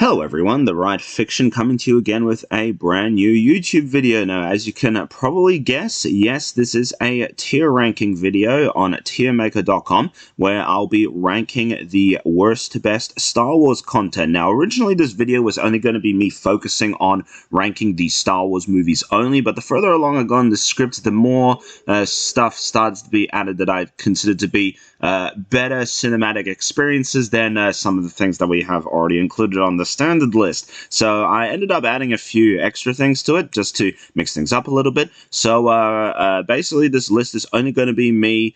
Hello everyone, The Right Fiction coming to you again with a brand new YouTube video. Now, as you can probably guess, yes, this is a tier ranking video on tiermaker.com where I'll be ranking the worst to best Star Wars content. Now, originally this video was only going to be me focusing on ranking the Star Wars movies only, but the further along I go in the script, the more stuff starts to be added that I consider to be better cinematic experiences than some of the things that we have already included on the standard list. So I ended up adding a few extra things to it just to mix things up a little bit. So basically this list is only going to be me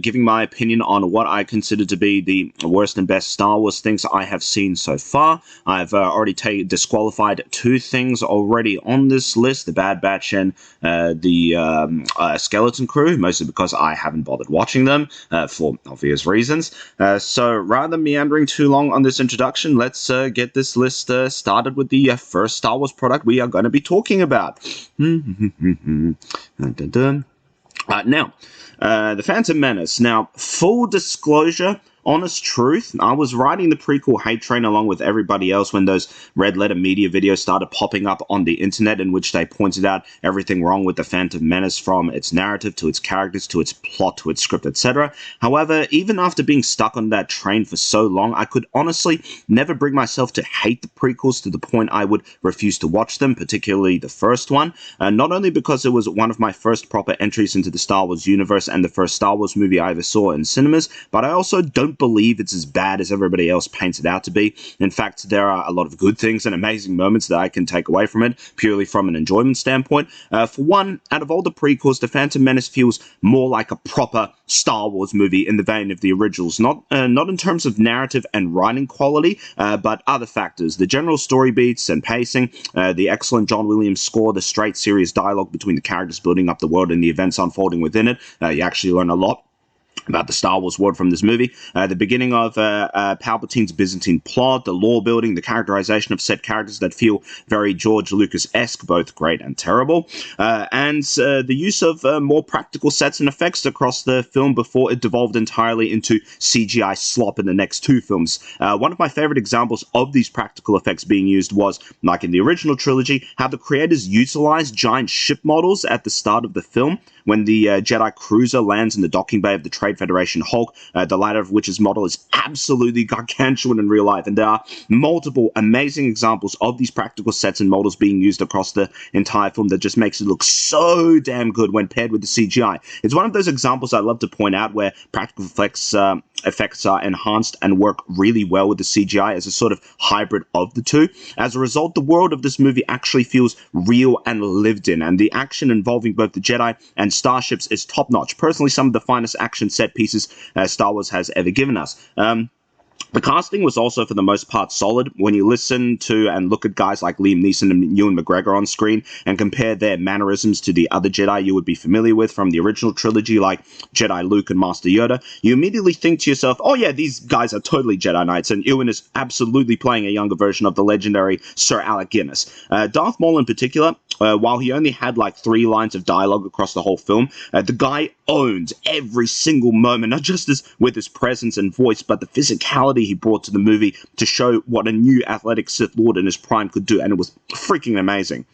giving my opinion on what I consider to be the worst and best Star Wars things I have seen so far. I've already disqualified two things already on this list, the Bad Batch and the Skeleton Crew, mostly because I haven't bothered watching them for obvious reasons. So rather than meandering too long on this introduction, let's get this list started with the first Star Wars product we are going to be talking about. Now, The Phantom Menace. Now, full disclosure, honest truth, I was riding the prequel hate train along with everybody else when those red letter media videos started popping up on the internet in which they pointed out everything wrong with The Phantom Menace, from its narrative to its characters to its plot to its script, etc. However, even after being stuck on that train for so long, I could honestly never bring myself to hate the prequels to the point I would refuse to watch them, particularly the first one. Not only because it was one of my first proper entries into the Star Wars universe and the first Star Wars movie I ever saw in cinemas, but I also don't believe it's as bad as everybody else paints it out to be. In fact, there are a lot of good things and amazing moments that I can take away from it, purely from an enjoyment standpoint. For one, out of all the prequels, The Phantom Menace feels more like a proper Star Wars movie in the vein of the originals. Not in terms of narrative and writing quality, but other factors. The general story beats and pacing, the excellent John Williams score, the straight serious dialogue between the characters building up the world and the events unfolding within it. You actually learn a lot about the Star Wars world from this movie. The beginning of Palpatine's Byzantine plot, the lore building, the characterization of set characters that feel very George Lucas-esque, both great and terrible, and the use of more practical sets and effects across the film before it devolved entirely into CGI slop in the next two films. One of my favorite examples of these practical effects being used was, like in the original trilogy, how the creators utilized giant ship models at the start of the film when the Jedi cruiser lands in the docking bay of the Trade Federation Hulk, the latter of which's model is absolutely gargantuan in real life. And there are multiple amazing examples of these practical sets and models being used across the entire film that just makes it look so damn good when paired with the CGI. It's one of those examples I love to point out where practical effects are enhanced and work really well with the CGI as a sort of hybrid of the two. As a result, the world of this movie actually feels real and lived in, and the action involving both the Jedi and starships is top-notch. Personally, some of the finest action set pieces Star Wars has ever given us. The casting was also, for the most part, solid. When you listen to and look at guys like Liam Neeson and Ewan McGregor on screen and compare their mannerisms to the other Jedi you would be familiar with from the original trilogy, like Jedi Luke and Master Yoda, you immediately think to yourself, oh yeah, these guys are totally Jedi Knights, and Ewan is absolutely playing a younger version of the legendary Sir Alec Guinness. Darth Maul in particular, while he only had like 3 lines of dialogue across the whole film, the guy owned every single moment, not just with his presence and voice, but the physicality he brought to the movie to show what a new athletic Sith Lord in his prime could do, and it was freaking amazing.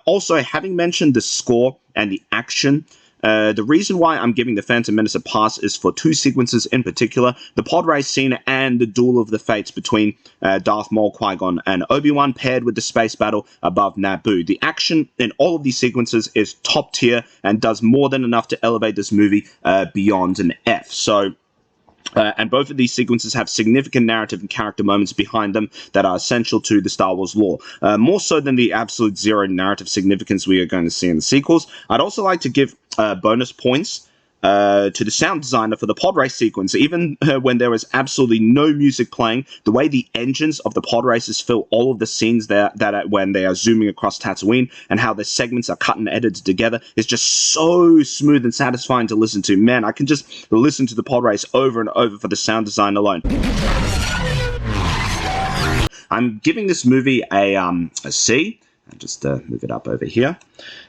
Also, having mentioned the score and the action, the reason why I'm giving The Phantom Menace a pass is for 2 sequences in particular: the pod race scene and the duel of the fates between Darth Maul, Qui-Gon, and Obi-Wan, paired with the space battle above Naboo. The action in all of these sequences is top tier and does more than enough to elevate this movie beyond an F. So, and both of these sequences have significant narrative and character moments behind them that are essential to the Star Wars lore, more so than the absolute zero narrative significance we are going to see in the sequels. I'd also like to give bonus points to the sound designer for the pod race sequence. Even when there is absolutely no music playing, the way the engines of the pod races fill all of the scenes when they are zooming across Tatooine, and how the segments are cut and edited together, is just so smooth and satisfying to listen to. Man, I can just listen to the pod race over and over for the sound design alone. I'm giving this movie a C. I'll just move it up over here.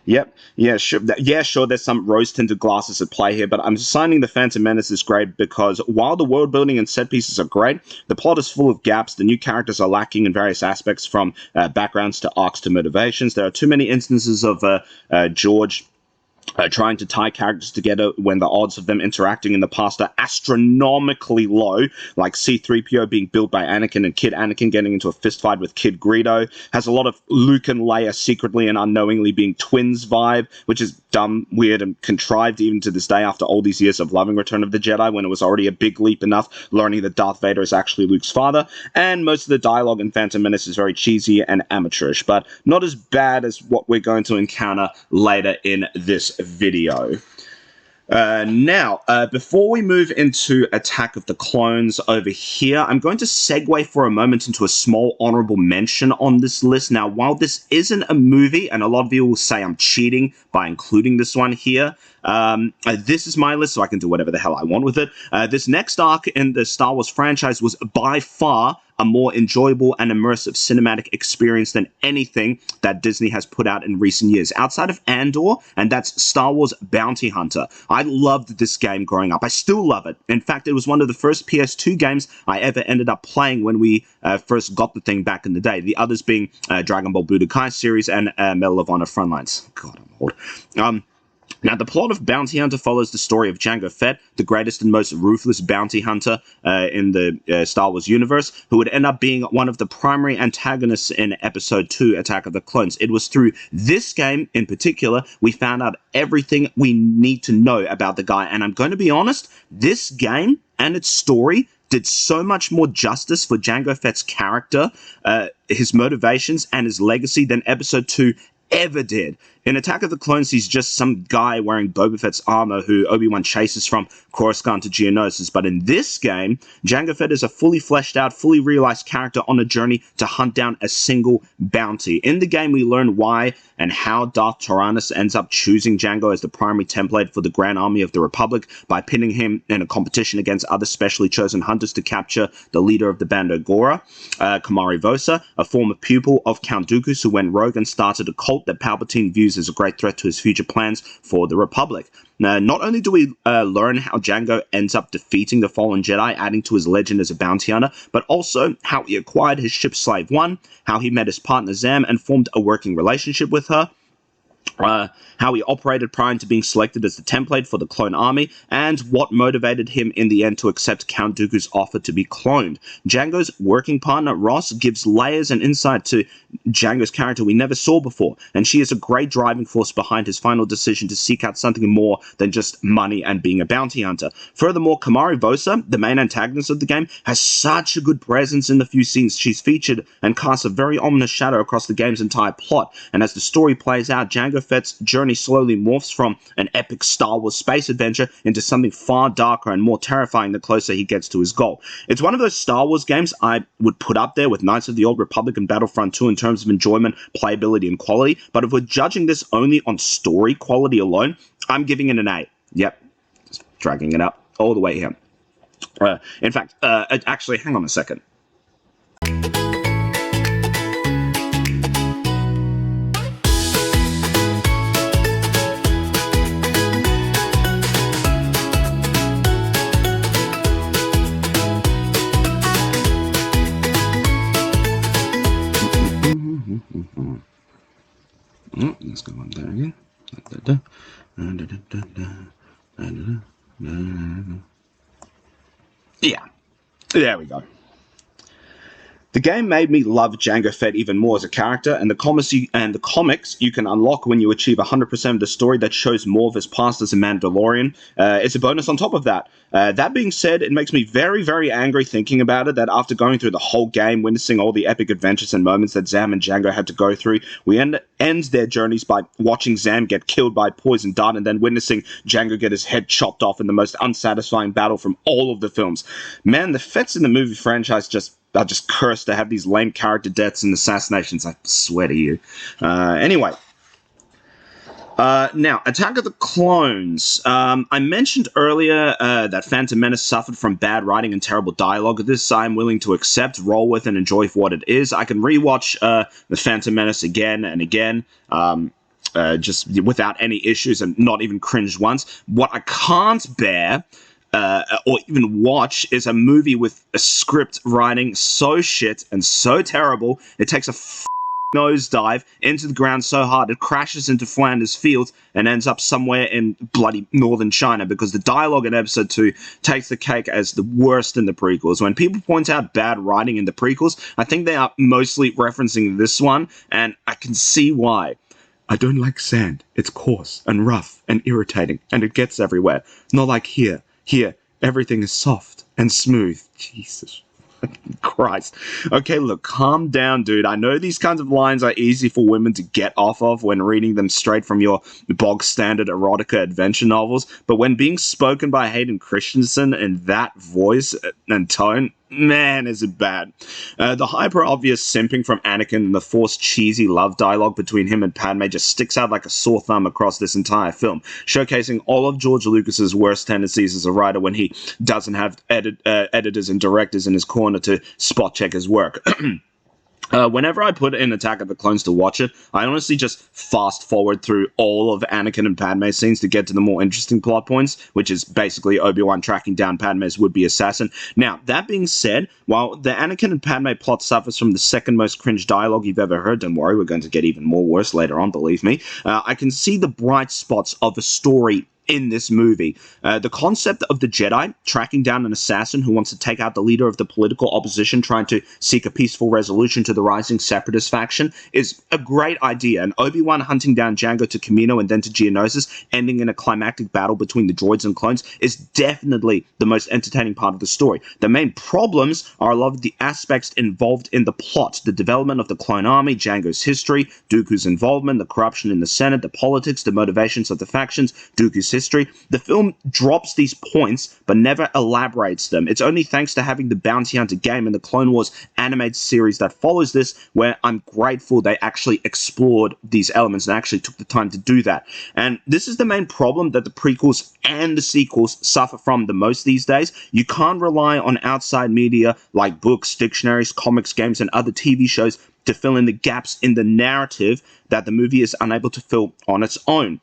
Yep. Yeah, sure. Yeah, sure. There's some rose-tinted glasses at play here, but I'm assigning The Phantom Menace is great because while the world building and set pieces are great, the plot is full of gaps. The new characters are lacking in various aspects, from backgrounds to arcs to motivations. There are too many instances of George trying to tie characters together when the odds of them interacting in the past are astronomically low, like C-3PO being built by Anakin and Kid Anakin getting into a fistfight with Kid Greedo, has a lot of Luke and Leia secretly and unknowingly being twins vibe, which is dumb, weird, and contrived even to this day after all these years of loving Return of the Jedi, when it was already a big leap enough learning that Darth Vader is actually Luke's father, and most of the dialogue in Phantom Menace is very cheesy and amateurish, but not as bad as what we're going to encounter later in this video. Now, before we move into Attack of the Clones over here, I'm going to segue for a moment into a small honorable mention on this list. Now, while this isn't a movie, and a lot of you will say I'm cheating by including this one here, this is my list, so I can do whatever the hell I want with it. This next arc in the Star Wars franchise was by far a more enjoyable and immersive cinematic experience than anything that Disney has put out in recent years. Outside of Andor, and that's Star Wars Bounty Hunter. I loved this game growing up. I still love it. In fact, it was one of the first PS2 games I ever ended up playing when we first got the thing back in the day. The others being Dragon Ball Budokai series and Medal of Honor Frontlines. God, I'm old. Now, the plot of Bounty Hunter follows the story of Jango Fett, the greatest and most ruthless bounty hunter in the Star Wars universe, who would end up being one of the primary antagonists in Episode 2, Attack of the Clones. It was through this game, in particular, we found out everything we need to know about the guy. And I'm going to be honest, this game and its story did so much more justice for Jango Fett's character, his motivations, and his legacy than Episode 2 ever did. In Attack of the Clones, he's just some guy wearing Boba Fett's armor who Obi-Wan chases from Coruscant to Geonosis. But in this game, Jango Fett is a fully fleshed out, fully realized character on a journey to hunt down a single bounty. In the game, we learn why and how Darth Tyrannus ends up choosing Jango as the primary template for the Grand Army of the Republic by pinning him in a competition against other specially chosen hunters to capture the leader of the Bando Gora, Kamari Vosa, a former pupil of Count Dooku who went rogue and started a cult that Palpatine views as a great threat to his future plans for the Republic. Now, not only do we learn how Jango ends up defeating the fallen Jedi, adding to his legend as a bounty hunter, but also how he acquired his ship Slave One, how he met his partner Zam and formed a working relationship with her, how he operated prior to being selected as the template for the clone army, and what motivated him in the end to accept Count Dooku's offer to be cloned. Jango's working partner, Ross, gives layers and insight to Jango's character we never saw before, and she is a great driving force behind his final decision to seek out something more than just money and being a bounty hunter. Furthermore, Kamari Vosa, the main antagonist of the game, has such a good presence in the few scenes she's featured and casts a very ominous shadow across the game's entire plot, and as the story plays out, Jango Fett's journey slowly morphs from an epic Star Wars space adventure into something far darker and more terrifying the closer he gets to his goal. It's one of those Star Wars games I would put up there with Knights of the Old Republic and Battlefront 2 in terms of enjoyment, playability, and quality, but if we're judging this only on story quality alone, I'm giving it an A. Yep, just dragging it up all the way here. In fact, actually, hang on a second. Let's go on there again. Yeah, there we go. The game made me love Jango Fett even more as a character, and the comics you can unlock when you achieve 100% of the story that shows more of his past as a Mandalorian. It's a bonus on top of that. That being said, it makes me very, very angry thinking about it, that after going through the whole game, witnessing all the epic adventures and moments that Zam and Jango had to go through, we end their journeys by watching Zam get killed by poison dart and then witnessing Jango get his head chopped off in the most unsatisfying battle from all of the films. Man, the Fetts in the movie franchise are just cursed to have these lame character deaths and assassinations, I swear to you. Anyway. Now, Attack of the Clones. I mentioned earlier that Phantom Menace suffered from bad writing and terrible dialogue. This I'm willing to accept, roll with, and enjoy for what it is. I can rewatch the Phantom Menace again and again. Just without any issues and not even cringed once. What I can't bear or even watch is a movie with a script writing so shit and so terrible it takes a nosedive into the ground so hard it crashes into Flanders Field and ends up somewhere in bloody northern China, because the dialogue in episode 2 takes the cake as the worst in the prequels. When people point out bad writing in the prequels, I think they are mostly referencing this one, and I can see why. I don't like sand. It's coarse and rough and irritating, and it gets everywhere. Not like here. Here, everything is soft and smooth. Jesus Christ. Okay, look, calm down, dude. I know these kinds of lines are easy for women to get off of when reading them straight from your bog standard erotica adventure novels, but when being spoken by Hayden Christensen in that voice and tone, man, is it bad. The hyper-obvious simping from Anakin and the forced cheesy love dialogue between him and Padme just sticks out like a sore thumb across this entire film, showcasing all of George Lucas's worst tendencies as a writer when he doesn't have editors and directors in his corner to spot check his work. Whenever I put in Attack of the Clones to watch it, I honestly just fast forward through all of Anakin and Padme scenes to get to the more interesting plot points, which is basically Obi-Wan tracking down Padme's would-be assassin. Now, that being said, while the Anakin and Padme plot suffers from the second most cringe dialogue you've ever heard, don't worry, we're going to get even more worse later on, believe me, I can see the bright spots of the story in this movie. The concept of the Jedi tracking down an assassin who wants to take out the leader of the political opposition trying to seek a peaceful resolution to the rising separatist faction is a great idea, and Obi-Wan hunting down Jango to Kamino and then to Geonosis, ending in a climactic battle between the droids and clones, is definitely the most entertaining part of the story. The main problems are a lot of the aspects involved in the plot, the development of the clone army, Jango's history, Dooku's involvement, the corruption in the Senate, the politics, the motivations of the factions, Dooku's history. The film drops these points but never elaborates them. It's only thanks to having the Bounty Hunter game and the Clone Wars animated series that follows this where I'm grateful they actually explored these elements and actually took the time to do that. And this is the main problem that the prequels and the sequels suffer from the most these days. You can't rely on outside media like books, dictionaries, comics, games, and other TV shows to fill in the gaps in the narrative that the movie is unable to fill on its own.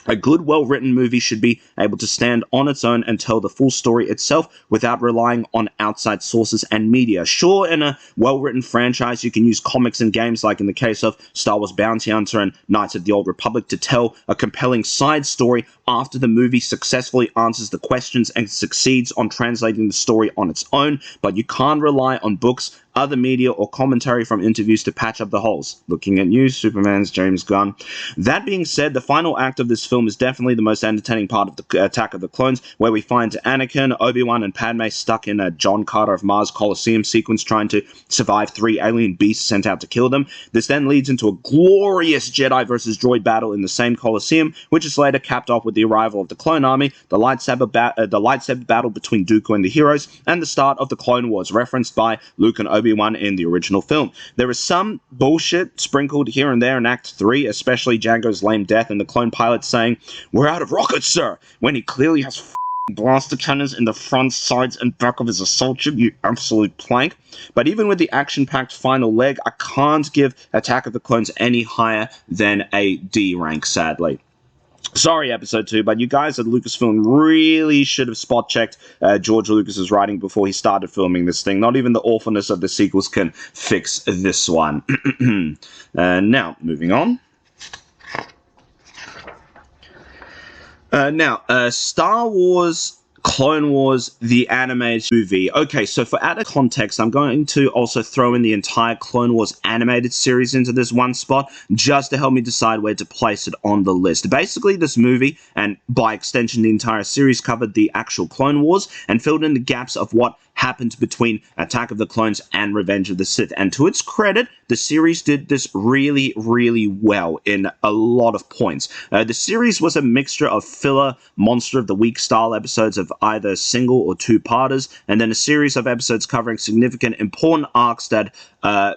A good, well-written movie should be able to stand on its own and tell the full story itself without relying on outside sources and media. Sure, in a well-written franchise, you can use comics and games, like in the case of Star Wars Bounty Hunter and Knights of the Old Republic, to tell a compelling side story after the movie successfully answers the questions and succeeds on translating the story on its own, but you can't rely on books, other media, or commentary from interviews to patch up the holes. Looking at you, Superman's James Gunn. That being said, the final act of this film is definitely the most entertaining part of the Attack of the Clones, where we find Anakin, Obi-Wan, and Padme stuck in a John Carter of Mars Coliseum sequence trying to survive 3 alien beasts sent out to kill them. This then leads into a glorious Jedi versus droid battle in the same Coliseum, which is later capped off with the arrival of the Clone Army, the lightsaber battle between Dooku and the heroes, and the start of the Clone Wars, referenced by Luke and Obi-Wan in the original film. There is some bullshit sprinkled here and there in Act 3, especially Jango's lame death and the clone pilot saying, "We're out of rockets, sir," when he clearly has blaster cannons in the front, sides, and back of his assault ship, you absolute plank. But even with the action-packed final leg, I can't give Attack of the Clones any higher than a D rank, sadly. Sorry, Episode 2, but you guys at Lucasfilm really should have spot-checked George Lucas's writing before he started filming this thing. Not even the awfulness of the sequels can fix this one. Now, moving on. Star Wars Clone Wars, the animated movie. Okay, so for added context, I'm going to also throw in the entire Clone Wars animated series into this one spot, just to help me decide where to place it on the list. Basically, this movie, and by extension the entire series, covered the actual Clone Wars and filled in the gaps of what happened between Attack of the Clones and Revenge of the Sith. And to its credit, the series did this really, really well in a lot of points. The series was a mixture of filler, Monster of the Week style episodes of of either single or two-parters, and then a series of episodes covering significant, important arcs that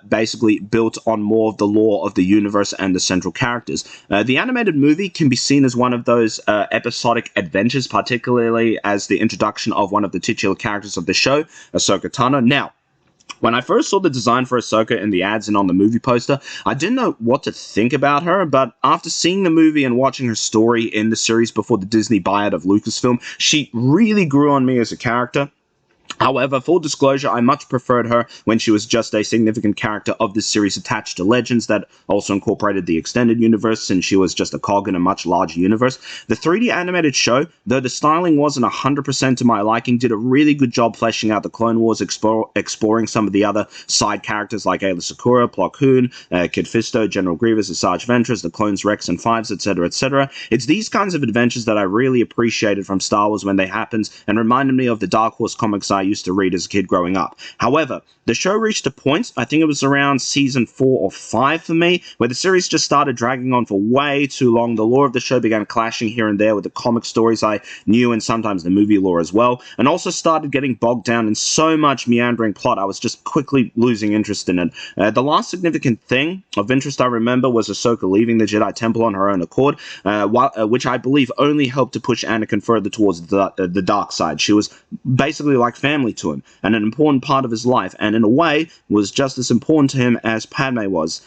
basically built on more of the lore of the universe and the central characters. The animated movie can be seen as one of those episodic adventures, particularly as the introduction of one of the titular characters of the show, Ahsoka Tano. Now, when I first saw the design for Ahsoka in the ads and on the movie poster, I didn't know what to think about her, but after seeing the movie and watching her story in the series before the Disney buyout of Lucasfilm, she really grew on me as a character. However, full disclosure, I much preferred her when she was just a significant character of this series attached to Legends that also incorporated the extended universe, and she was just a cog in a much larger universe. The 3D animated show, though the styling wasn't 100% to my liking, did a really good job fleshing out the Clone Wars, exploring some of the other side characters like Aayla Secura, Plo Koon, Kit Fisto, General Grievous, Asajj Ventress, the clones Rex and Fives, etc., etc. It's these kinds of adventures that I really appreciated from Star Wars when they happened, and reminded me of the Dark Horse comics I used to read as a kid growing up. However, the show reached a point, I think it was around season 4 or 5 for me, where the series just started dragging on for way too long. The lore of the show began clashing here and there with the comic stories I knew and sometimes the movie lore as well, and also started getting bogged down in so much meandering plot I was just quickly losing interest in it. The last significant thing of interest I remember was Ahsoka leaving the Jedi Temple on her own accord, which I believe only helped to push Anakin further towards the dark side. She was basically like family to him, and an important part of his life, and in a way was just as important to him as Padme was.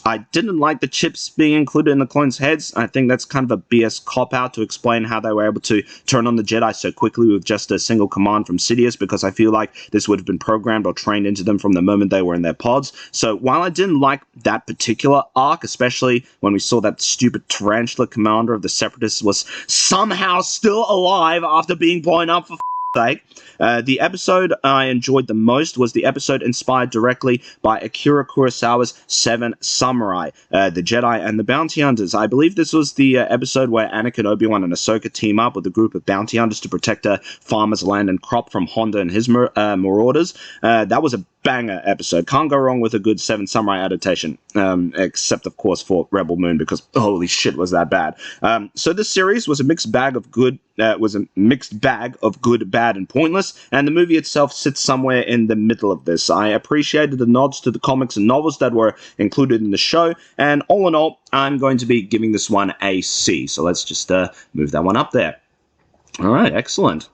I didn't like the chips being included in the clones' heads. I think that's kind of a BS cop-out to explain how they were able to turn on the Jedi so quickly with just a single command from Sidious, because I feel like this would have been programmed or trained into them from the moment they were in their pods. So while I didn't like that particular arc, especially when we saw that stupid tarantula commander of the Separatists was somehow still alive after being blown up for sake. The episode I enjoyed the most was the episode inspired directly by Akira Kurosawa's Seven Samurai, the Jedi and the Bounty Hunters. I believe this was the episode where Anakin, Obi-Wan, and Ahsoka team up with a group of bounty hunters to protect a farmer's land and crop from Honda and his marauders. That was a banger episode. Can't go wrong with a good Seven Samurai adaptation, except of course for Rebel Moon, because holy shit was that bad. So this series was a mixed bag of good, bad, and pointless, and the movie itself sits somewhere in the middle of this. I appreciated the nods to the comics and novels that were included in the show, and all in all, I'm going to be giving this one a C. So let's just move that one up there. All right, excellent.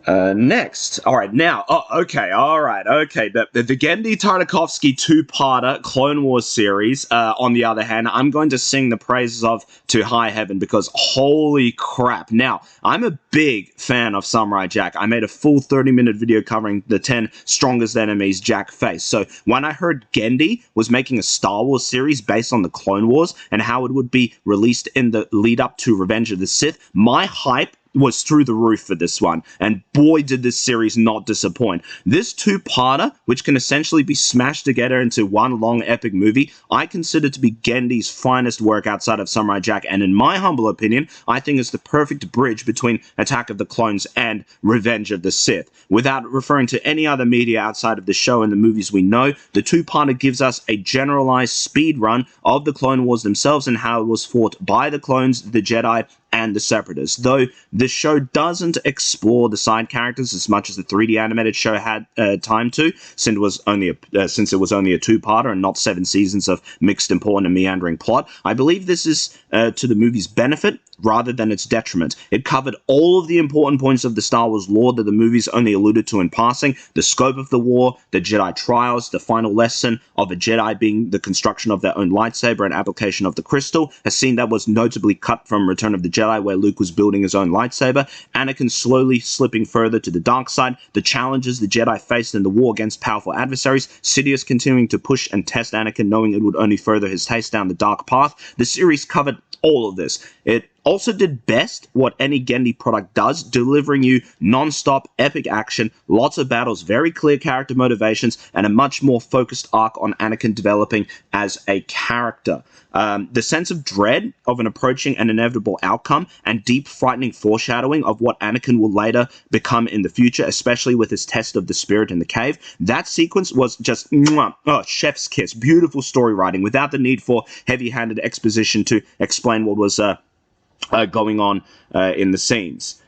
Next. All right, now. Oh, okay. All right. Okay. The Genndy Tartakovsky two-parter Clone Wars series, on the other hand, I'm going to sing the praises of to high heaven, because holy crap. Now, I'm a big fan of Samurai Jack. I made a full 30-minute video covering the 10 strongest enemies Jack faced. So when I heard Genndy was making a Star Wars series based on the Clone Wars and how it would be released in the lead up to Revenge of the Sith, my hype was through the roof for this one, and boy did this series not disappoint. This two-parter, which can essentially be smashed together into one long epic movie, I consider to be Genndy's finest work outside of Samurai Jack, and in my humble opinion, I think it's the perfect bridge between Attack of the Clones and Revenge of the Sith. Without referring to any other media outside of the show and the movies we know, the two-parter gives us a generalized speed run of the Clone Wars themselves and how it was fought by the clones, the Jedi, and the Separatists, though the show doesn't explore the side characters as much as the 3D animated show had time to, since it was only a two-parter and not 7 seasons of mixed, important, and meandering plot. I believe this is to the movie's benefit rather than its detriment. It covered all of the important points of the Star Wars lore that the movies only alluded to in passing: the scope of the war, the Jedi trials, the final lesson of a Jedi being the construction of their own lightsaber and application of the crystal, a scene that was notably cut from Return of the Jedi where Luke was building his own lightsaber, Anakin slowly slipping further to the dark side, the challenges the Jedi faced in the war against powerful adversaries, Sidious continuing to push and test Anakin knowing it would only further his taste down the dark path. The series covered all of this. It also did best what any Genndy product does, delivering you non-stop epic action, lots of battles, very clear character motivations, and a much more focused arc on Anakin developing as a character. The sense of dread of an approaching and inevitable outcome, and deep frightening foreshadowing of what Anakin will later become in the future, especially with his test of the spirit in the cave. That sequence was just chef's kiss. Beautiful story writing without the need for heavy-handed exposition to explain what was going on in the scenes.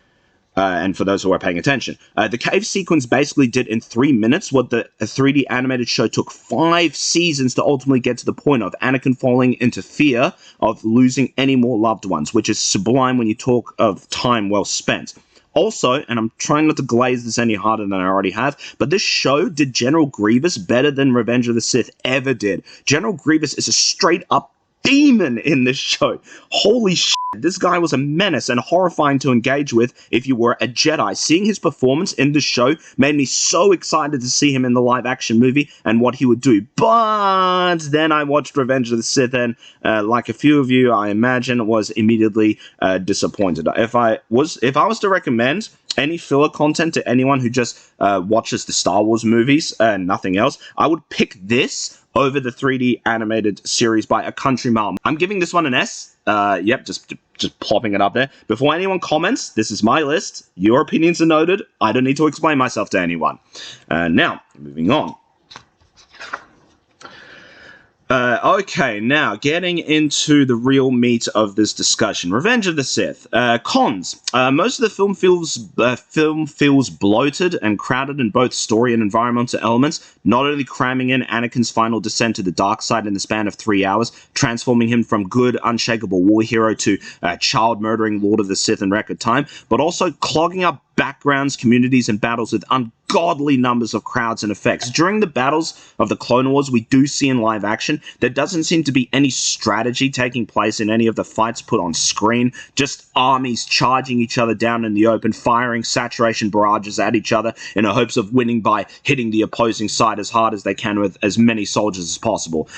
And for those who are paying attention, the cave sequence basically did in 3 minutes what the 3D animated show took 5 seasons to ultimately get to the point of: Anakin falling into fear of losing any more loved ones, which is sublime when you talk of time well spent. Also, and I'm trying not to glaze this any harder than I already have, but this show did General Grievous better than Revenge of the Sith ever did. General Grievous is a straight up demon in this show. Holy shit, this guy was a menace and horrifying to engage with if you were a Jedi. Seeing his performance in the show made me so excited to see him in the live-action movie and what he would do. But then I watched Revenge of the Sith and, like a few of you, I imagine, was immediately disappointed. If I was to recommend any filler content to anyone who just watches the Star Wars movies and nothing else, I would pick this over the 3D animated series by a country mile. I'm giving this one an S. Yep, just plopping it up there. Before anyone comments, this is my list. Your opinions are noted. I don't need to explain myself to anyone. Now, moving on. Okay, now getting into the real meat of this discussion. Revenge of the Sith. Cons. Most of the film feels bloated and crowded in both story and environmental elements, not only cramming in Anakin's final descent to the dark side in the span of 3 hours, transforming him from good, unshakable war hero to child-murdering Lord of the Sith in record time, but also clogging up backgrounds, communities, and battles with ungodly numbers of crowds and effects. During the battles of the Clone Wars we do see in live action, there doesn't seem to be any strategy taking place in any of the fights put on screen, just armies charging each other down in the open, firing saturation barrages at each other in the hopes of winning by hitting the opposing side as hard as they can with as many soldiers as possible.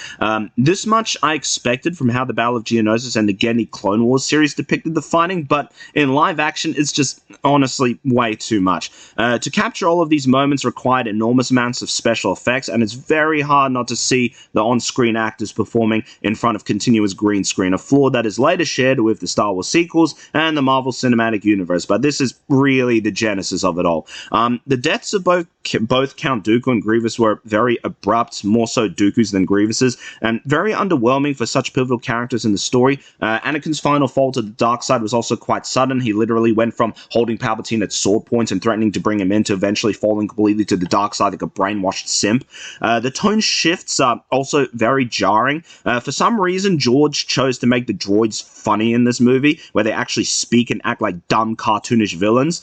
This much I expected from how the Battle of Geonosis and the Genndy Clone Wars series depicted the fighting, but in live action it's just honestly way too much. To capture all of these moments required enormous amounts of special effects, and it's very hard not to see the on-screen actors performing in front of continuous green screen, a flaw that is later shared with the Star Wars sequels and the Marvel Cinematic Universe, but this is really the genesis of it all. The deaths of both Count Dooku and Grievous were very abrupt, more so Dooku's than Grievous's, and very underwhelming for such pivotal characters in the story. Anakin's final fall to the dark side was also quite sudden. He literally went from holding Palpatine at sword point and threatening to bring him in to eventually falling completely to the dark side like a brainwashed simp. The tone shifts are also very jarring. For some reason, George chose to make the droids funny in this movie, where they actually speak and act like dumb, cartoonish villains.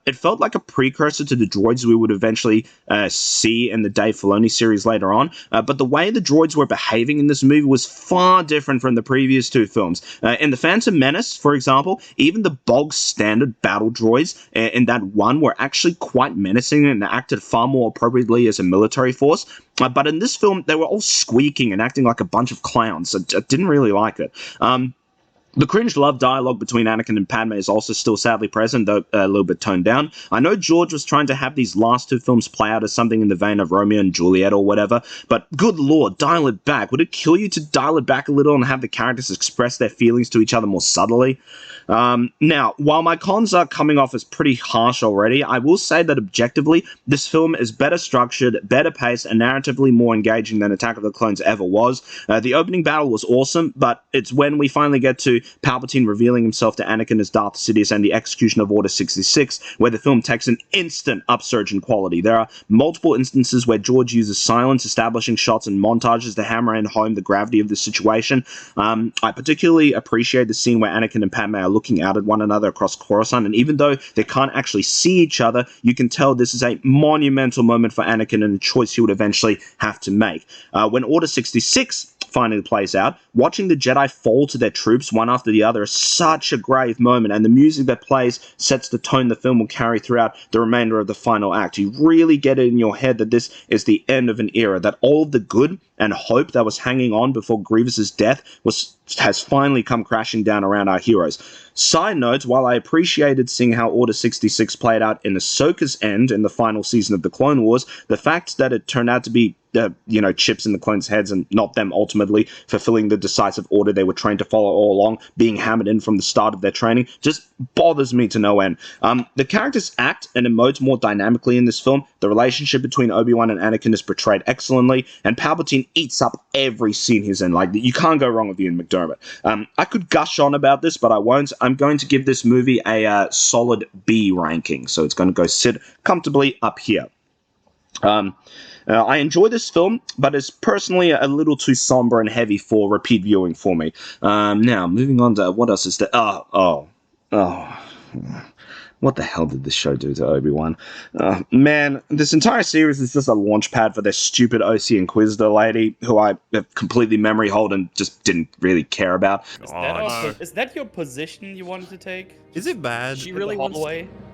It felt like a precursor to the droids we would eventually see in the Dave Filoni series later on, but the way the droids were behaving in this movie was far different from the previous two films. In The Phantom Menace, for example, even the bog standard battle droids in that one were actually quite menacing and acted far more appropriately as a military force. But in this film, they were all squeaking and acting like a bunch of clowns. I didn't really like it. The cringe love dialogue between Anakin and Padme is also still sadly present, though a little bit toned down. I know George was trying to have these last two films play out as something in the vein of Romeo and Juliet or whatever, but good lord, dial it back. Would it kill you to dial it back a little and have the characters express their feelings to each other more subtly? Now, while my cons are coming off as pretty harsh already, I will say that objectively, this film is better structured, better paced, and narratively more engaging than Attack of the Clones ever was. The opening battle was awesome, but it's when we finally get to Palpatine revealing himself to Anakin as Darth Sidious and the execution of Order 66, where the film takes an instant upsurge in quality. There are multiple instances where George uses silence, establishing shots and montages to hammer in home the gravity of the situation. I particularly appreciate the scene where Anakin and Padme are looking out at one another across Coruscant, and even though they can't actually see each other, you can tell this is a monumental moment for Anakin and a choice he would eventually have to make. When Order 66 finally plays out, watching the Jedi fall to their troops one after the other is such a grave moment, and the music that plays sets the tone the film will carry throughout the remainder of the final act. You really get it in your head that this is the end of an era, that all of the good and hope that was hanging on before Grievous's death has finally come crashing down around our heroes. Side note, while I appreciated seeing how Order 66 played out in Ahsoka's end in the final season of the Clone Wars, the fact that it turned out to be chips in the clones' heads and not them ultimately fulfilling the decisive order they were trained to follow all along, being hammered in from the start of their training, just bothers me to no end. The characters act and emote more dynamically in this film. The relationship between Obi-Wan and Anakin is portrayed excellently, and Palpatine eats up every scene he's in. Like, you can't go wrong with Ian McDiarmid. McDermott. I could gush on about this, but I won't. I'm going to give this movie a solid B ranking, so it's going to go sit comfortably up here. I enjoy this film, but it's personally a little too somber and heavy for repeat viewing for me. Now, moving on to what else is there? Oh. What the hell did this show do to Obi-Wan? Man, this entire series is just a launch pad for their stupid OC Inquisitor lady, who I have completely memory hold and just didn't really care about. Is that your position you wanted to take? Is it bad? She really wants.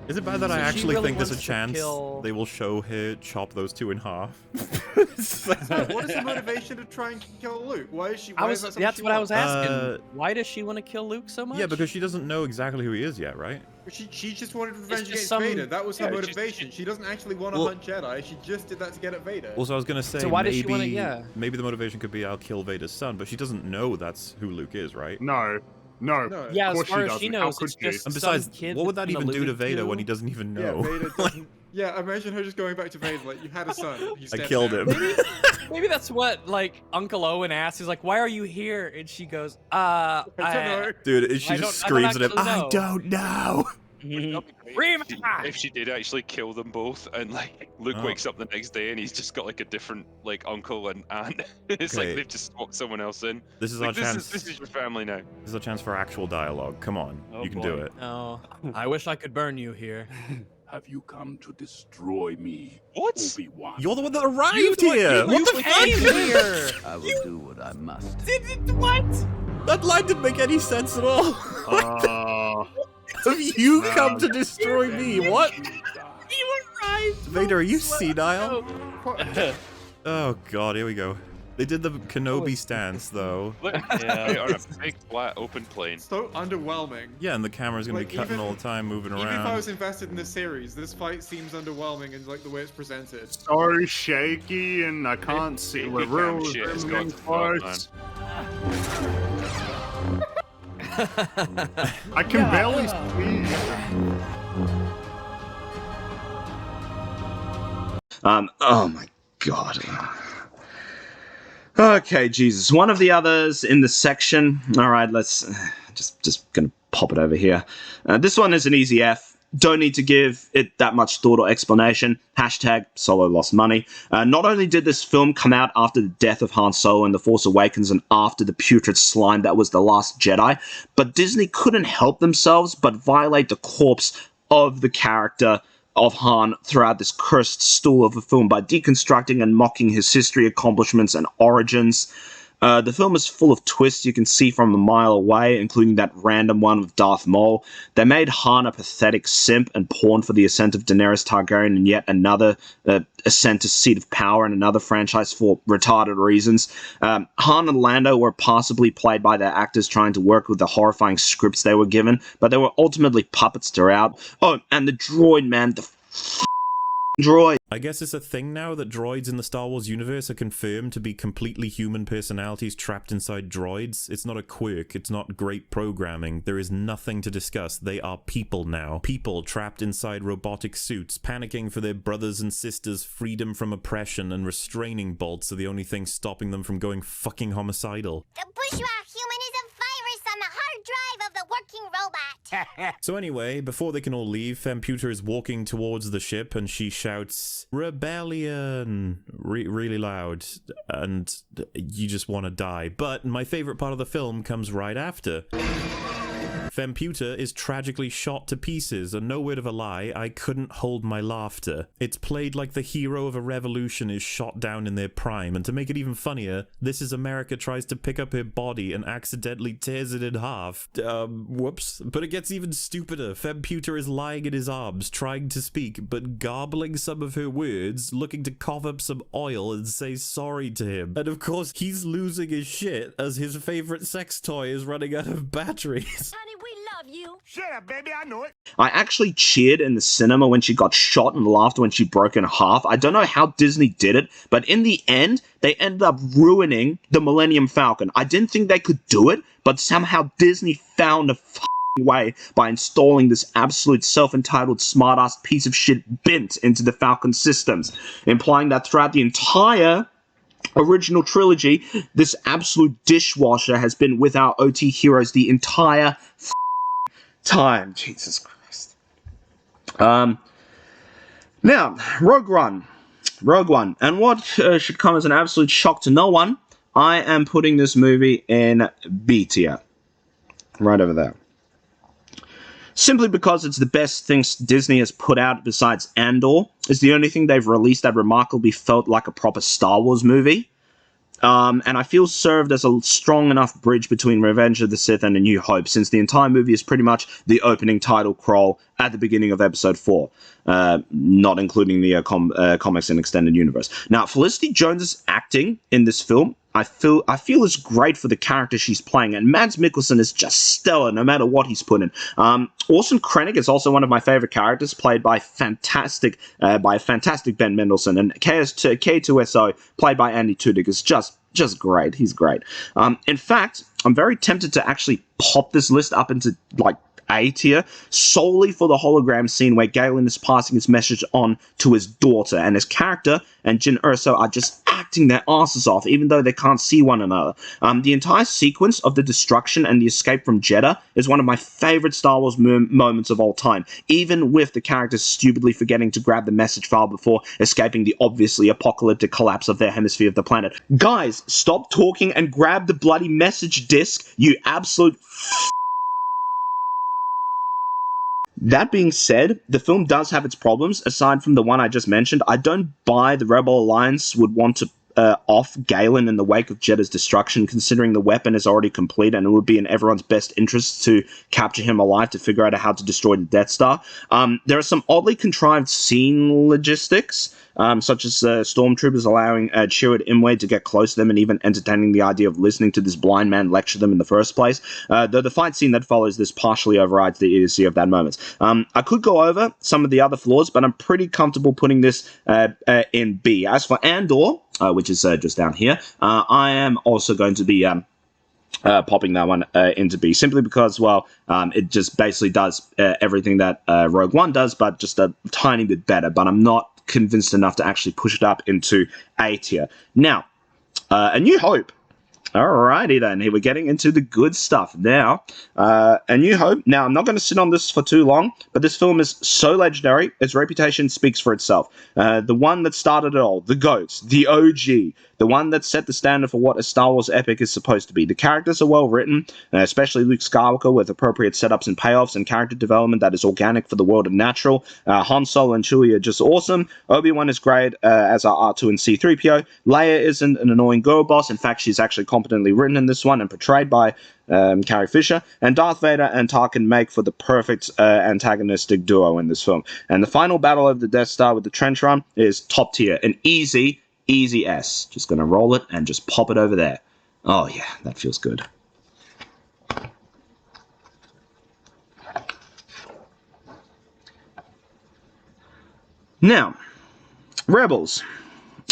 Is it bad that I actually think there's a chance they will show her chop those two in half? What is the motivation to try and kill Luke? Why is she? That's what I was asking. Why does she want to kill Luke so much? Yeah, because she doesn't know exactly who he is yet, right? She just wanted revenge against Vader. That was her motivation. She doesn't actually want to hunt Jedi. She just did that to get at Vader. Also, I was gonna say, so why does she want to? Maybe the motivation could be I'll kill Vader's son, but she doesn't know that's who Luke is, right? No. Yeah, as far as she knows, it's just and besides, kid what would that even do to Vader when he doesn't even know? Yeah, Vader doesn't. Yeah, imagine her just going back to Vader like, you had a son. I killed him. Maybe that's what like Uncle Owen asks. He's like, "Why are you here?" And she goes, I don't know. Dude, she just screams at him. I don't know. If she did actually kill them both, and like Luke wakes up the next day and he's just got like a different like uncle and aunt, it's like they've just swapped someone else in. This is like, our chance. This is your family now. This is a chance for actual dialogue. Come on, you can do it. No, I wish I could burn you here. Have you come to destroy me, What? Obi-Wan? You're the one that arrived here. What the fuck? Here. I will do what I must. What? That line didn't make any sense at all. Have you come to destroy me? What? You arrived. Vader, are you senile? Oh god, here we go. They did the Kenobi stance though. Look, they are a big flat open plane. So underwhelming. Yeah, and the camera's gonna be cutting all the time, moving around. Even if I was invested in this series, this fight seems underwhelming in like the way it's presented. So shaky, and I can't see. We're real close. I can barely see. Oh my god. Okay, Jesus. One of the others in the section. All right, let's just gonna pop it over here. This one is an easy F. Don't need to give it that much thought or explanation. Hashtag Solo lost money. Not only did this film come out after the death of Han Solo in The Force Awakens and after the putrid slime that was The Last Jedi, but Disney couldn't help themselves but violate the corpse of the character of Han throughout this cursed stool of a film by deconstructing and mocking his history, accomplishments, and origins. The film is full of twists you can see from a mile away, including that random one with Darth Maul. They made Han a pathetic simp and pawn for the ascent of Daenerys Targaryen and yet another ascent to seat of power in another franchise for retarded reasons. Han and Lando were possibly played by their actors trying to work with the horrifying scripts they were given, but they were ultimately puppets throughout. Oh, and the droid, man, the droid. I guess it's a thing now that droids in the Star Wars universe are confirmed to be completely human personalities trapped inside droids. It's not a quirk, it's not great programming. There is nothing to discuss. They are people now. People trapped inside robotic suits, panicking for their brothers and sisters' freedom from oppression, and restraining bolts are the only thing stopping them from going fucking homicidal. The bourgeois human is a virus on the hard drive of the working robot. So anyway, before they can all leave, Femputer is walking towards the ship and she shouts, "Rebellion!" really loud, and you just want to die. But my favorite part of the film comes right after. Femputer is tragically shot to pieces, and no word of a lie, I couldn't hold my laughter. It's played like the hero of a revolution is shot down in their prime, and to make it even funnier, this is America tries to pick up her body and accidentally tears it in half. Whoops. But it gets even stupider. Femputer is lying in his arms, trying to speak, but garbling some of her words, looking to cough up some oil and say sorry to him. And of course, he's losing his shit as his favorite sex toy is running out of batteries. Honey, we love you. Shut up, baby, I know it. I actually cheered in the cinema when she got shot and laughed when she broke in half. I don't know how Disney did it, but in the end, they ended up ruining the Millennium Falcon. I didn't think they could do it, but somehow Disney found a way by installing this absolute self-entitled smartass piece of shit bint into the Falcon systems, implying that throughout the entire original trilogy, this absolute dishwasher has been with our OT heroes the entire time. Jesus Christ. Now, Rogue One. And what should come as an absolute shock to no one, I am putting this movie in B tier. Right over there. Simply because it's the best thing Disney has put out besides Andor. It's the only thing they've released that remarkably felt like a proper Star Wars movie. And I feel served as a strong enough bridge between Revenge of the Sith and A New Hope, since the entire movie is pretty much the opening title crawl at the beginning of Episode 4, not including the comics and extended universe. Now, Felicity Jones's acting in this film, I feel is great for the character she's playing, and Mads Mikkelsen is just stellar no matter what he's put in. Orson Krennic is also one of my favorite characters, played by fantastic Ben Mendelsohn, and K2SO, played by Andy Tudyk, is just great. He's great. In fact, I'm very tempted to actually pop this list up into like A tier, solely for the hologram scene where Galen is passing his message on to his daughter, and his character and Jyn Erso are just acting their asses off, even though they can't see one another. The entire sequence of the destruction and the escape from Jeddah is one of my favorite Star Wars moments of all time, even with the characters stupidly forgetting to grab the message file before escaping the obviously apocalyptic collapse of their hemisphere of the planet. Guys, stop talking and grab the bloody message disc, you absolute That being said, the film does have its problems. Aside from the one I just mentioned, I don't buy the Rebel Alliance would want to off Galen in the wake of Jeddah's destruction, considering the weapon is already complete and it would be in everyone's best interest to capture him alive to figure out how to destroy the Death Star. There are some oddly contrived scene logistics, such as stormtroopers allowing Chirrut Imwe to get close to them and even entertaining the idea of listening to this blind man lecture them in the first place, though the fight scene that follows this partially overrides the idiocy of that moment. I could go over some of the other flaws, but I'm pretty comfortable putting this in B. As for Andor, which is just down here, I am also going to be popping that one into B, simply because, well, it just basically does everything that Rogue One does, but just a tiny bit better, but I'm not convinced enough to actually push it up into A tier. Now, A New Hope. Alrighty then, here we're getting into the good stuff. Now, A New Hope. Now, I'm not going to sit on this for too long, but this film is so legendary, its reputation speaks for itself. The one that started it all, the GOAT, the OG, the one that set the standard for what a Star Wars epic is supposed to be. The characters are well written, especially Luke Skywalker, with appropriate setups and payoffs and character development that is organic for the world and natural. Han Solo and Chewie are just awesome. Obi-Wan is great as our R2 and C-3PO. Leia isn't an annoying girl boss. In fact, she's actually competently written in this one and portrayed by Carrie Fisher. And Darth Vader and Tarkin make for the perfect antagonistic duo in this film. And the final battle of the Death Star with the trench run is top tier. An easy S. Just gonna roll it and just pop it over there. Oh yeah, that feels good. Now, Rebels.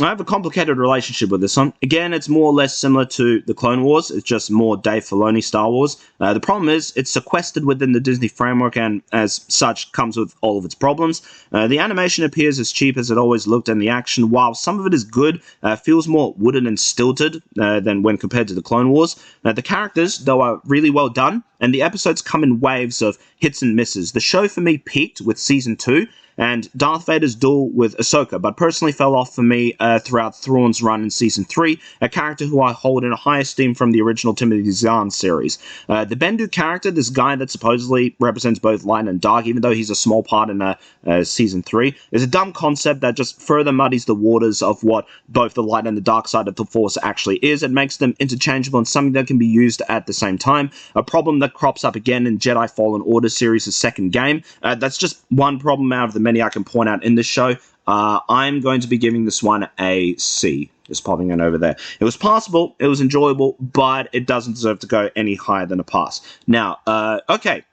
I have a complicated relationship with this one. Again, it's more or less similar to the Clone Wars. It's just more Dave Filoni Star Wars. The problem is it's sequestered within the Disney framework and as such comes with all of its problems. The animation appears as cheap as it always looked, and the action, while some of it is good, feels more wooden and stilted than when compared to the Clone Wars. The characters, though, are really well done, and the episodes come in waves of hits and misses. The show for me peaked with Season 2, and Darth Vader's duel with Ahsoka, but personally fell off for me throughout Thrawn's run in Season 3, a character who I hold in a high esteem from the original Timothy Zahn series. The Bendu character, this guy that supposedly represents both light and dark, even though he's a small part in Season 3, is a dumb concept that just further muddies the waters of what both the light and the dark side of the Force actually is. It makes them interchangeable and something that can be used at the same time, a problem that crops up again in Jedi Fallen Order series' second game. That's just one problem out of the many I can point out in this show. I'm going to be giving this one a C. Just popping it over there. It was passable, it was enjoyable, but it doesn't deserve to go any higher than a pass. Now, okay.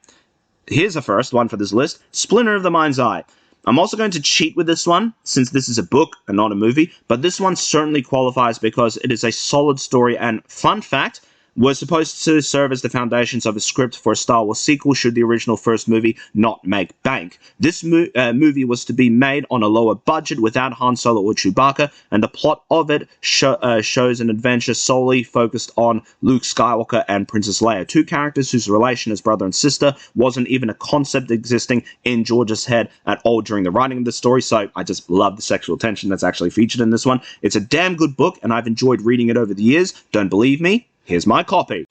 Here's the first one for this list. Splinter of the Mind's Eye. I'm also going to cheat with this one, since this is a book and not a movie, but this one certainly qualifies because it is a solid story, and fun fact, were supposed to serve as the foundations of a script for a Star Wars sequel should the original first movie not make bank. This movie was to be made on a lower budget without Han Solo or Chewbacca, and the plot of it shows an adventure solely focused on Luke Skywalker and Princess Leia, two characters whose relation as brother and sister wasn't even a concept existing in George's head at all during the writing of the story, so I just love the sexual tension that's actually featured in this one. It's a damn good book, and I've enjoyed reading it over the years. Don't believe me? Here's my copy.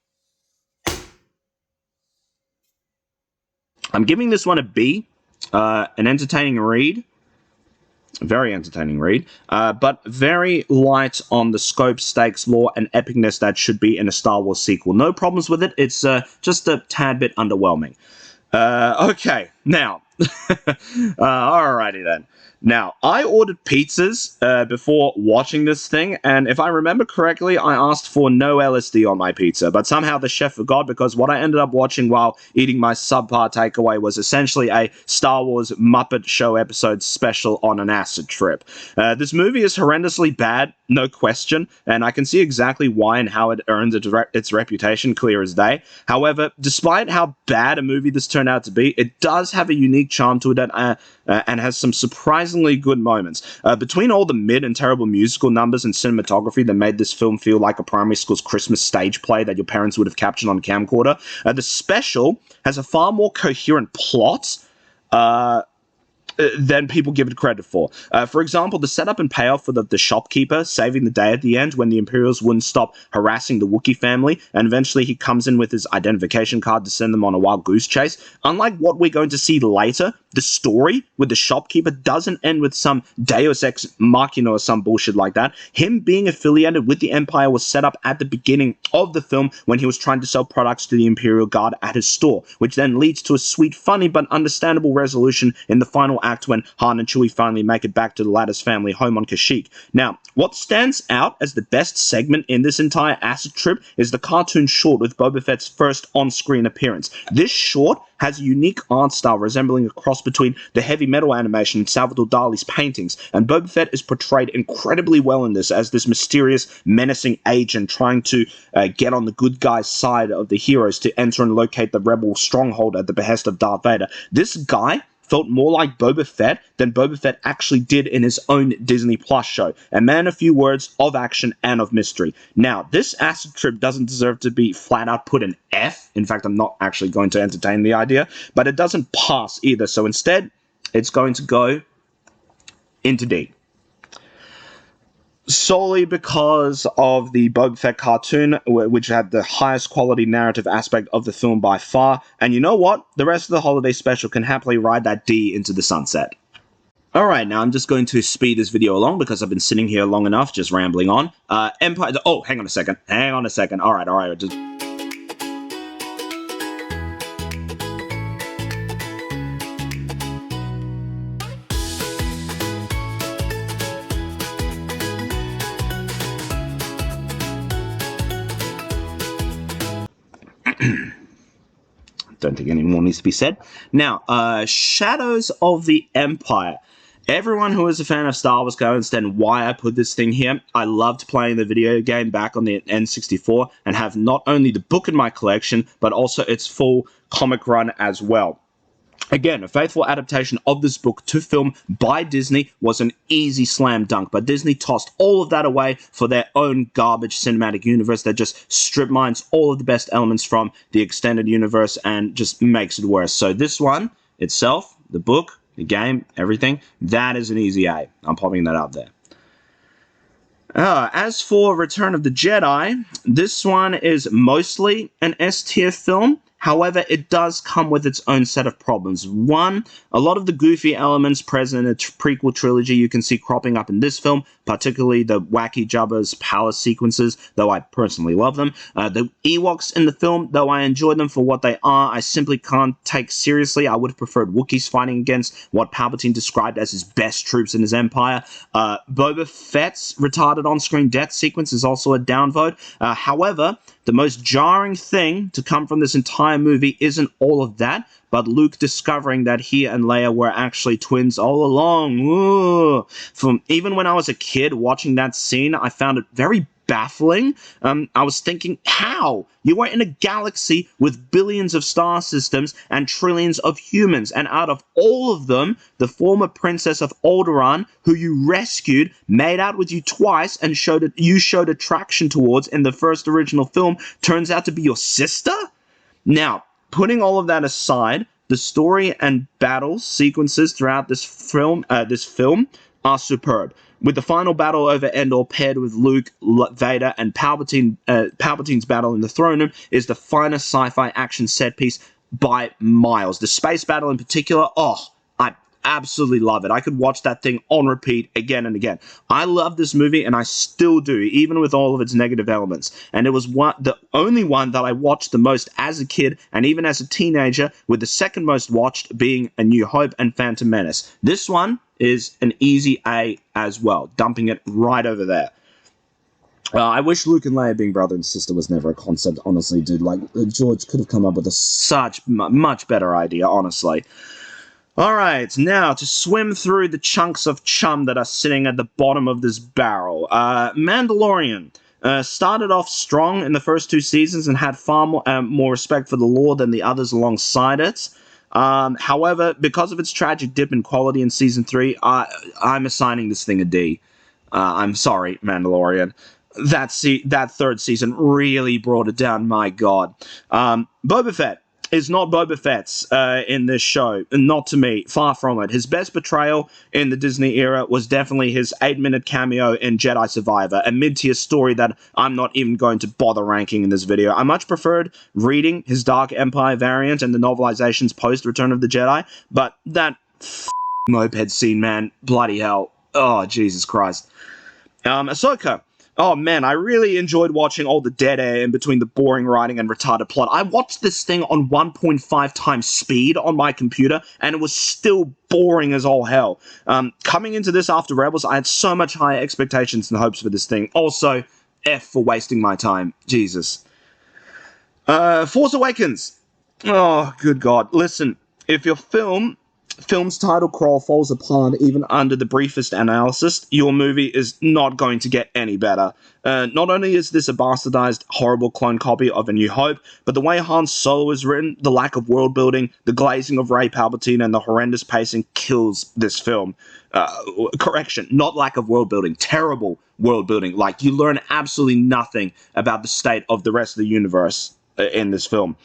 I'm giving this one a B. An entertaining read. Very entertaining read. But very light on the scope, stakes, lore, and epicness that should be in a Star Wars sequel. No problems with it. It's just a tad bit underwhelming. Okay, now. Alrighty then. Now, I ordered pizzas before watching this thing, and if I remember correctly, I asked for no LSD on my pizza, but somehow the chef forgot because what I ended up watching while eating my subpar takeaway was essentially a Star Wars Muppet Show episode special on an acid trip. This movie is horrendously bad, no question, and I can see exactly why and how it earns its reputation clear as day. However, despite how bad a movie this turned out to be, it does have a unique charm to it and has some surprisingly good moments. Between all the mid and terrible musical numbers and cinematography that made this film feel like a primary school's Christmas stage play that your parents would have captured on a camcorder, the special has a far more coherent plot than people give it credit for. For example, the setup and payoff for the shopkeeper saving the day at the end when the Imperials wouldn't stop harassing the Wookiee family, and eventually he comes in with his identification card to send them on a wild goose chase. Unlike what we're going to see later, the story with the shopkeeper doesn't end with some Deus Ex Machina or some bullshit like that. Him being affiliated with the Empire was set up at the beginning of the film when he was trying to sell products to the Imperial Guard at his store, which then leads to a sweet, funny, but understandable resolution in the final act when Han and Chewie finally make it back to the latter's family home on Kashyyyk. Now, what stands out as the best segment in this entire acid trip is the cartoon short with Boba Fett's first on-screen appearance. This short has a unique art style resembling a cross between the heavy metal animation and Salvador Dali's paintings, and Boba Fett is portrayed incredibly well in this as this mysterious, menacing agent trying to get on the good guy's side of the heroes to enter and locate the rebel stronghold at the behest of Darth Vader. This guy felt more like Boba Fett than Boba Fett actually did in his own Disney Plus show. A man of few words, of action, and of mystery. Now, this acid trip doesn't deserve to be flat out put an F. In fact, I'm not actually going to entertain the idea, but it doesn't pass either. So instead, it's going to go into D. Solely because of the Boba Fett cartoon, which had the highest quality narrative aspect of the film by far. And you know what? The rest of the holiday special can happily ride that D into the sunset. Alright, now I'm just going to speed this video along because I've been sitting here long enough just rambling on. Empire... Oh, hang on a second. Alright. Just... Don't think any more needs to be said. Now, Shadows of the Empire. Everyone who is a fan of Star Wars can understand why I put this thing here. I loved playing the video game back on the N64 and have not only the book in my collection, but also its full comic run as well. Again, a faithful adaptation of this book to film by Disney was an easy slam dunk, but Disney tossed all of that away for their own garbage cinematic universe that just strip mines all of the best elements from the extended universe and just makes it worse. So this one itself, the book, the game, everything, that is an easy A. I'm popping that out there. As for Return of the Jedi, this one is mostly an S-tier film. However, it does come with its own set of problems. One, a lot of the goofy elements present in the prequel trilogy you can see cropping up in this film, particularly the wacky Jabba's palace sequences, though I personally love them. The Ewoks in the film, though I enjoy them for what they are, I simply can't take seriously. I would have preferred Wookiees fighting against what Palpatine described as his best troops in his empire. Boba Fett's retarded on-screen death sequence is also a downvote. However, the most jarring thing to come from this entire movie isn't all of that, but Luke discovering that he and Leia were actually twins all along. Ooh. Even when I was a kid watching that scene, I found it very baffling. I was thinking, how? You were in a galaxy with billions of star systems and trillions of humans, and out of all of them, the former princess of Alderaan, who you rescued, made out with you twice, and you showed attraction towards in the first original film, turns out to be your sister? Now, putting all of that aside, the story and battle sequences throughout this film are superb. With the final battle over Endor paired with Luke, Vader, and Palpatine, Palpatine's battle in the throne room is the finest sci-fi action set piece by miles. The space battle in particular, I absolutely love it. I could watch that thing on repeat again and again. I love this movie, and I still do, even with all of its negative elements. And it was the only one that I watched the most as a kid, and even as a teenager, with the second most watched being A New Hope and Phantom Menace. This one is an easy A as well, dumping it right over there. I wish Luke and Leia being brother and sister was never a concept, honestly, dude. Like, George could have come up with much better idea, honestly. Alright, now to swim through the chunks of chum that are sitting at the bottom of this barrel. Mandalorian started off strong in the first 2 seasons and had far more respect for the lore than the others alongside it. However, because of its tragic dip in quality in Season 3, I'm assigning this thing a D. I'm sorry, Mandalorian. That third season really brought it down, my god. Boba Fett is not Boba Fett's in this show. Not to me. Far from it. His best portrayal in the Disney era was definitely his 8-minute cameo in Jedi Survivor, a mid-tier story that I'm not even going to bother ranking in this video. I much preferred reading his Dark Empire variant and the novelizations post Return of the Jedi, but that moped scene, man, bloody hell. Oh, Jesus Christ. Ahsoka. Oh man, I really enjoyed watching all the dead air in between the boring writing and retarded plot. I watched this thing on 1.5 times speed on my computer, and it was still boring as all hell. Coming into this after Rebels, I had so much higher expectations and hopes for this thing. Also, F for wasting my time. Jesus. Force Awakens. Oh, good God. Listen, if your film's title crawl falls apart even under the briefest analysis, your movie is not going to get any better. Not only is this a bastardized, horrible clone copy of A New Hope, but the way Han Solo is written, the lack of world building, the glazing of Rey Palpatine, and the horrendous pacing kills this film. Correction, not lack of world building, terrible world building. Like, you learn absolutely nothing about the state of the rest of the universe in this film.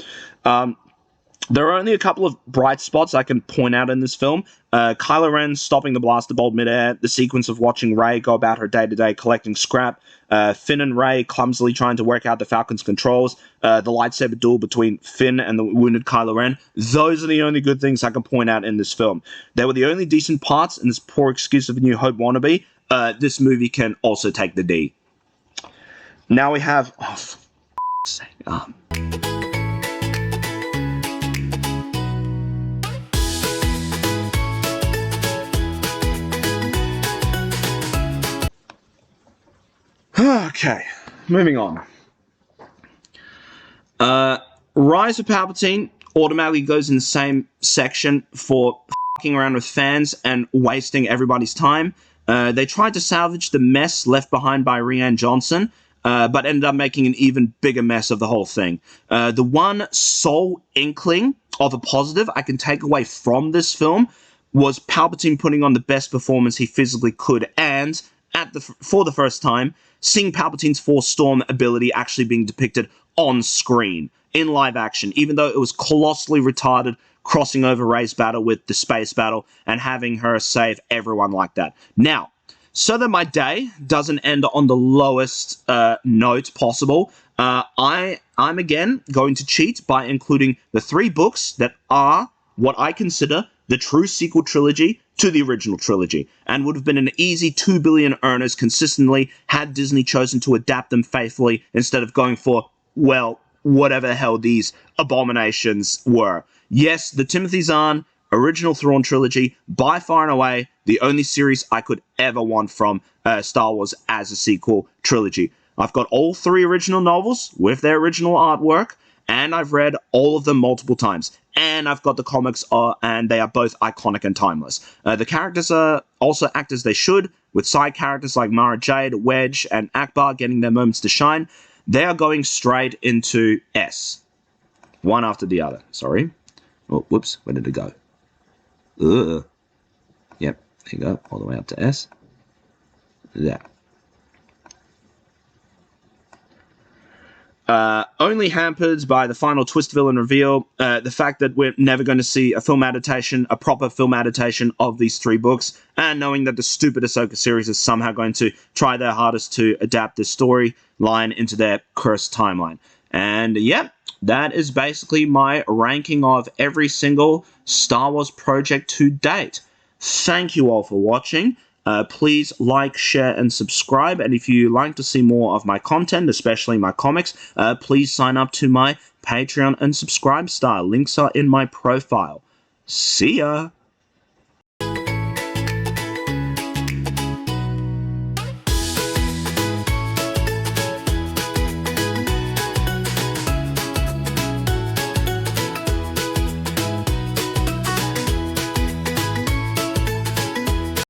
There are only a couple of bright spots I can point out in this film. Kylo Ren stopping the blaster bolt midair, the sequence of watching Rey go about her day-to-day collecting scrap, Finn and Rey clumsily trying to work out the Falcon's controls, the lightsaber duel between Finn and the wounded Kylo Ren. Those are the only good things I can point out in this film. They were the only decent parts in this poor excuse of A New Hope wannabe. This movie can also take the D. Now we have... Oh, for sake. Okay, moving on. Rise of Palpatine automatically goes in the same section for fucking around with fans and wasting everybody's time. They tried to salvage the mess left behind by Rian Johnson, but ended up making an even bigger mess of the whole thing. The one sole inkling of a positive I can take away from this film was Palpatine putting on the best performance he physically could, and for the first time, seeing Palpatine's Force Storm ability actually being depicted on screen, in live action, even though it was colossally retarded, crossing over Rey's battle with the space battle, and having her save everyone like that. Now, so that my day doesn't end on the lowest note possible, I'm again going to cheat by including the 3 books that are what I consider the true sequel trilogy to the original trilogy, and would have been an easy 2 billion earners consistently had Disney chosen to adapt them faithfully instead of going for, well, whatever the hell these abominations were. Yes, the Timothy Zahn original Thrawn trilogy, by far and away, the only series I could ever want from Star Wars as a sequel trilogy. I've got all 3 original novels with their original artwork, and I've read all of them multiple times. And I've got the comics, and they are both iconic and timeless. The characters also act as they should, with side characters like Mara Jade, Wedge, and Akbar getting their moments to shine. They are going straight into S. One after the other, sorry. Oh, whoops, where did it go? Ugh. Yep, there you go, all the way up to S. There. Only hampered by the final twist villain reveal, the fact that we're never going to see a proper film adaptation of these 3 books, and knowing that the stupid Ahsoka series is somehow going to try their hardest to adapt this storyline into their cursed timeline. And yeah, that is basically my ranking of every single Star Wars project to date. Thank you all for watching. Please like, share, and subscribe. And if you like to see more of my content, especially my comics, please sign up to my Patreon and subscribe star. Links are in my profile. See ya!